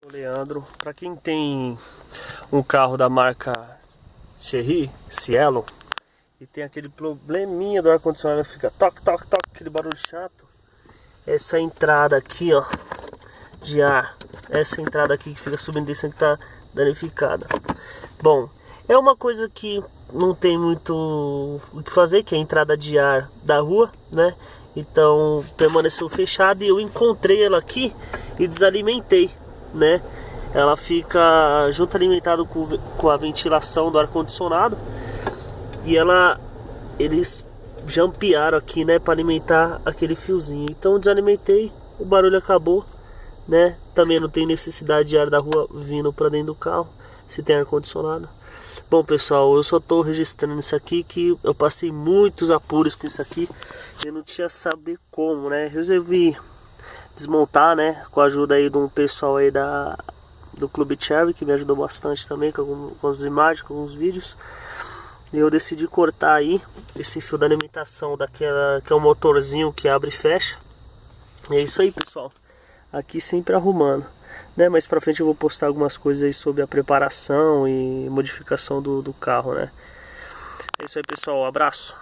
O Leandro, para quem tem um carro da marca Chery, Cielo, e tem aquele probleminha do ar-condicionado, fica toque, toque, toque, aquele barulho chato. Essa entrada aqui, ó, de ar, essa entrada aqui que fica subindo e descendo, que tá danificada. Bom, é uma coisa que não tem muito o que fazer, que é a entrada de ar da rua, né? Então permaneceu fechada e eu encontrei ela aqui e desalimentei, né? Ela fica junto alimentado com a ventilação do ar-condicionado e eles jampearam aqui, né, para alimentar aquele fiozinho. Então eu desalimentei, o barulho acabou, né? Também não tem necessidade de ar da rua vindo para dentro do carro, se tem ar-condicionado. Bom, pessoal, eu só tô registrando isso aqui, que eu passei muitos apuros com isso aqui. Eu não tinha saber como, né? Resolvi desmontar, né? Com a ajuda aí de um pessoal aí do Clube Cherry, que me ajudou bastante também com as imagens, com alguns vídeos. E eu decidi cortar aí esse fio da alimentação daquela que é um motorzinho que abre e fecha. E é isso aí, pessoal. Aqui sempre arrumando, né? Mais pra frente eu vou postar algumas coisas aí sobre a preparação e modificação do carro, né? É isso aí, pessoal. Um abraço.